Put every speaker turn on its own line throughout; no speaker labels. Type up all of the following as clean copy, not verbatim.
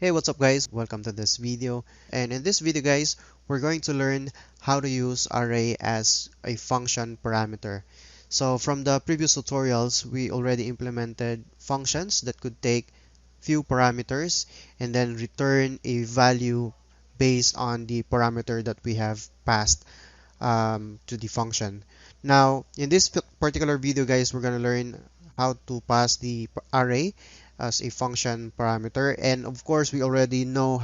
Hey, what's up guys? Welcome to this video. And in this video guys, we're going to learn how to use array as a function parameter. So from the previous tutorials, we already implemented functions that could take few parameters and then return a value based on the parameter that we have passed to the function. Now, in this particular video, guys, we're going to learn how to pass the array as a function parameter. And of course, we already know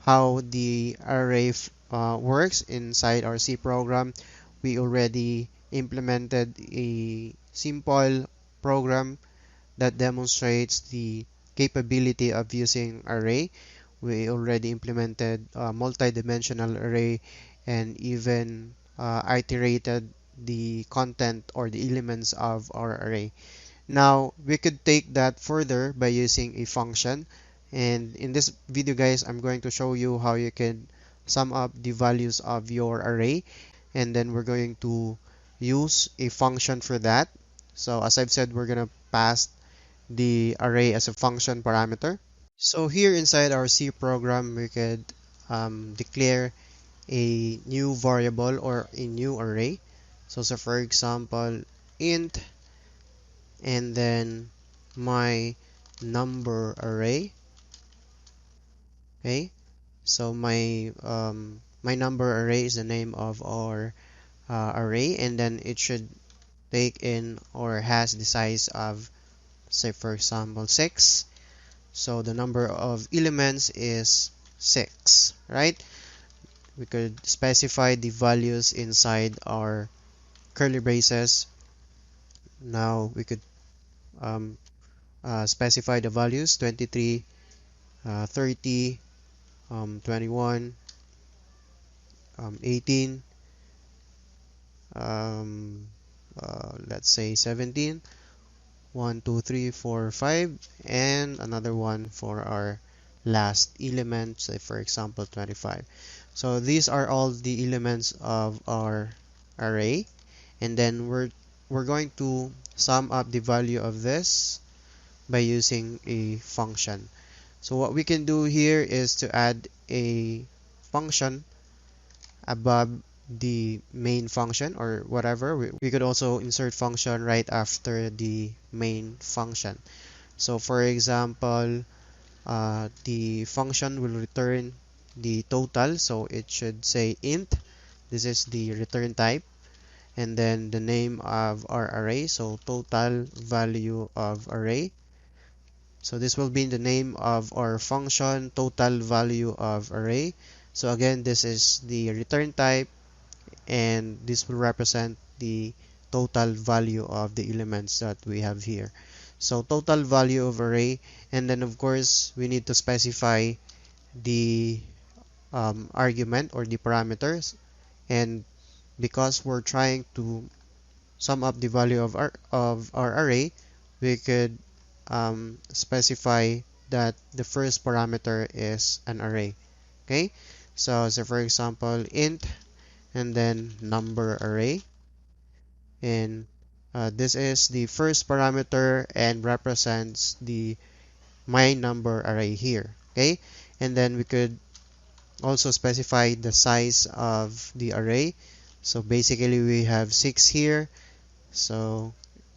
how the array works inside our C program. We already implemented a simple program that demonstrates the capability of using array. We already implemented a multi-dimensional array and even iterated the content or the elements of our array. Now, we could take that further by using a function. And in this video, guys, I'm going to show you how you can sum up the values of your array. And then we're going to use a function for that. So as I've said, we're going to pass the array as a function parameter. So here inside our C program, we could declare a new variable or a new array. So for example, int and then my number array. Okay, so my number array is the name of our array, and then it should take in or has the size of, say for example, 6. So the number of elements is 6, right? We could specify the values inside our curly braces. Now we could um, specify the values 23, 30, 21, 18, let's say 17, 1, 2, 3, 4, 5, and another one for our last element, say for example 25. So these are all the elements of our array, and then we're going to sum up the value of this by using a function. So what we can do here is to add a function above the main function or whatever. We could also insert function right after the main function. So for example, the function will return the total, so it should say int. This is the return type, and then the name of our array, so total value of array. So this will be the name of our function, total value of array. So again, this is the return type, and this will represent the total value of the elements that we have here. So total value of array, and then of course we need to specify the argument or the parameters. And because we're trying to sum up the value of our array, we could specify that the first parameter is an array. Okay, so for example, int and then number array, and this is the first parameter and represents the my number array here. Okay, and then we could also specify the size of the array. So basically we have 6 here, so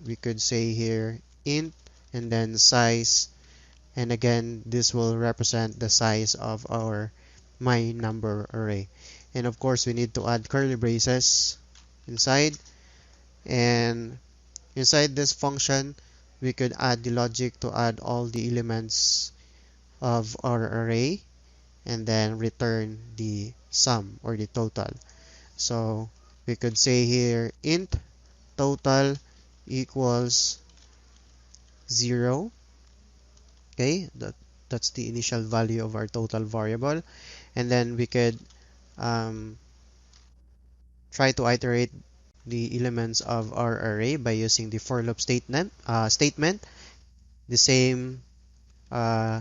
we could say here int and then size, and again this will represent the size of our my number array. And of course we need to add curly braces inside, and inside this function we could add the logic to add all the elements of our array and then return the sum or the total. So we could say here int total equals 0. Okay, that's the initial value of our total variable, and then we could um, try to iterate the elements of our array by using the for loop statement, the same uh,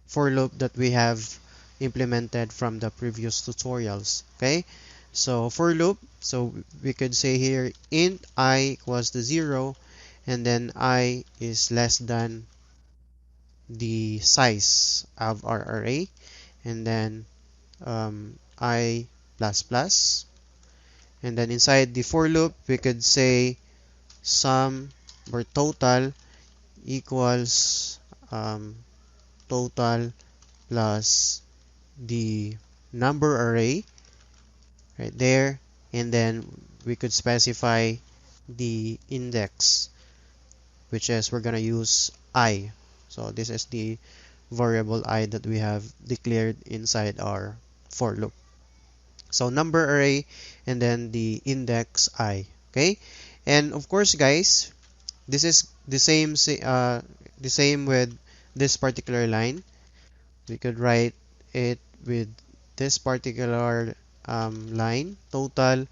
for loop that we have implemented from the previous tutorials. Okay, so for loop, so we could say here int I equals to 0, and then I is less than the size of our array, and then I plus plus, and then inside the for loop we could say sum or total equals total plus the number array right there, and then we could specify the index, which is we're gonna use I. So this is the variable I that we have declared inside our for loop. So number array and then the index I. Okay, and of course guys, this is the same with this particular line. We could write it with this particular line, total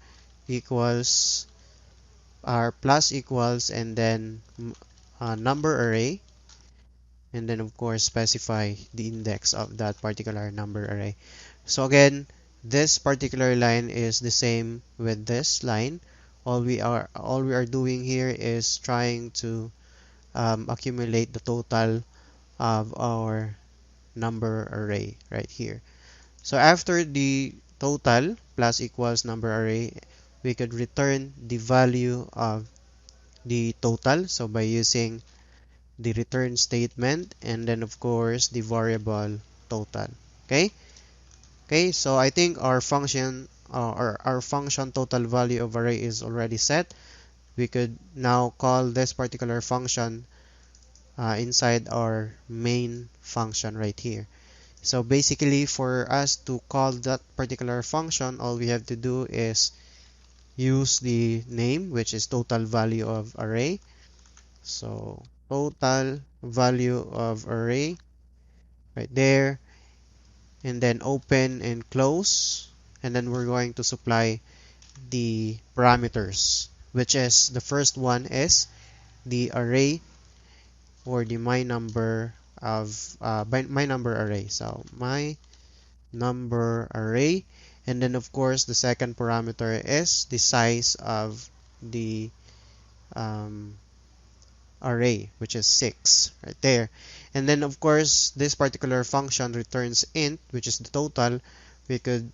equals or plus equals, and then number array, and then of course specify the index of that particular number array. So again, this particular line is the same with this line. All we are doing here is trying to accumulate the total of our number array right here. So after the total plus equals number array, we could return the value of the total. So by using the return statement and then of course the variable total. Okay. Okay. So I think our function our function total value of array is already set. We could now call this particular function inside our main function right here. So basically, for us to call that particular function, all we have to do is use the name, which is total value of array. So total value of array right there, and then open and close, and then we're going to supply the parameters, which is the first one is the array or the my number of my number array. So my number array, and then of course the second parameter is the size of the um, array, which is 6 right there. And then of course this particular function returns int, which is the total. We could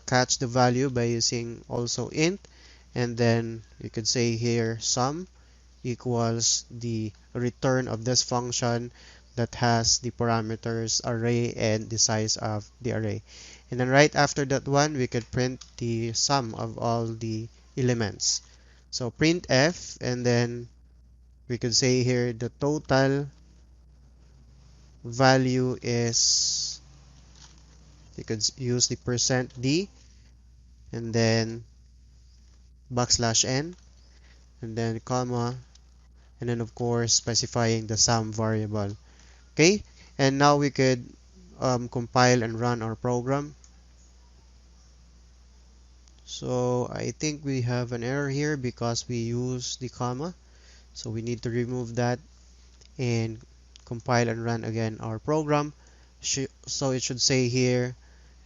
catch the value by using also int, and then we could say here sum equals the return of this function that has the parameters array and the size of the array. And then right after that one, we could print the sum of all the elements. So printf, and then we could say here the total value is, you could use the %d, and then \n, and then comma, and then of course specifying the sum variable. Okay, and now we could compile and run our program. So I think we have an error here because we use the comma, so we need to remove that and compile and run again our program. So it should say here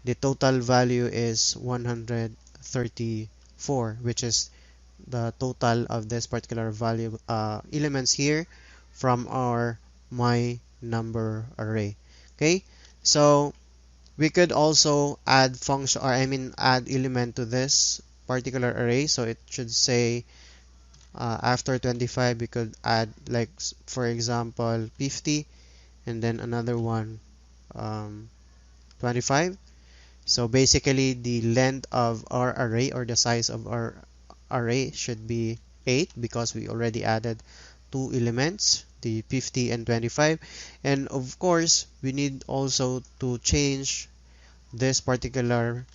the total value is 134, which is the total of this particular value elements here from our my number array. Okay, so we could also add function, or I mean add element to this particular array. So it should say after 25 we could add, like for example 50, and then another one 25. So basically the length of our array or the size of our array should be 8 because we already added two elements, the 50 and 25. And of course we need also to change this particular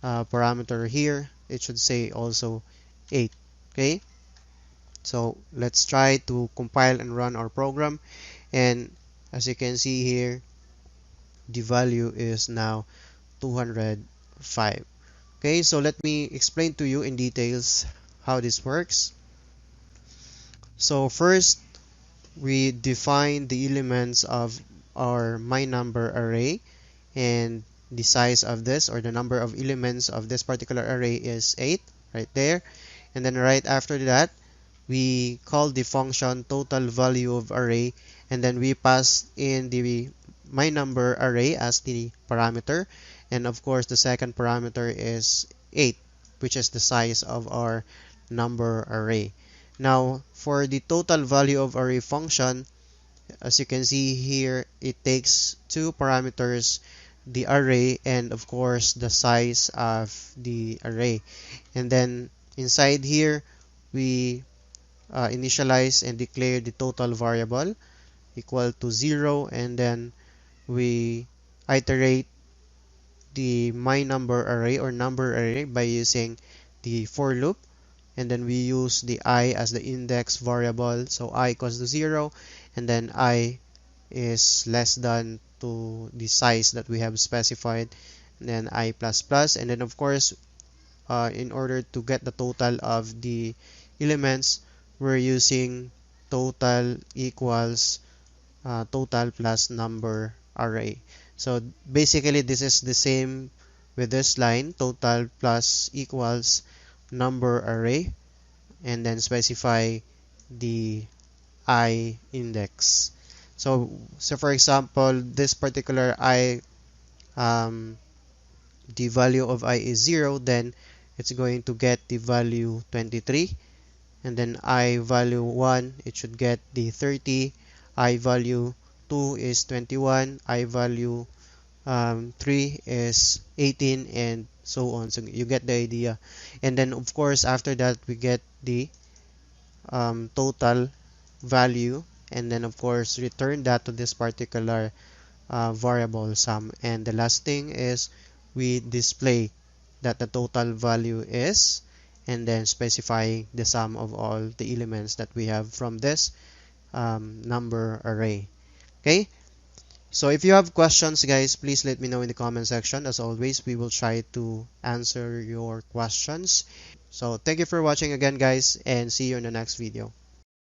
parameter here. It should say also 8. Okay, so let's try to compile and run our program, and as you can see here the value is now 205. Okay, so let me explain to you in details how this works. So first we define the elements of our my number array, and the size of this, or the number of elements of this particular array, is 8 right there. And then right after that we call the function total value of array, and then we pass in the my number array as the parameter, and of course the second parameter is 8, which is the size of our number array. Now for the total value of array function, as you can see here, it takes two parameters, the array and of course the size of the array. And then inside here, we initialize and declare the total variable equal to 0, and then we iterate the my number array or number array by using the for loop, and then we use the I as the index variable, so I equals to 0, and then I is less than to the size that we have specified, and then I plus plus, and then of course in order to get the total of the elements, we're using total equals total plus number array. So basically this is the same with this line, total plus equals number array, and then specify the I index. So for example, this particular I, the value of I is 0, then it's going to get the value 23, and then I value 1, it should get the 30, I value 2 is 21, I value 3 is 18, and so on. So you get the idea. And then of course after that we get the total value, and then of course return that to this particular variable sum. And the last thing is we display that the total value is, and then specifying the sum of all the elements that we have from this number array. Okay, so if you have questions, guys, please let me know in the comment section. As always, we will try to answer your questions. So thank you for watching again, guys, and see you in the next video.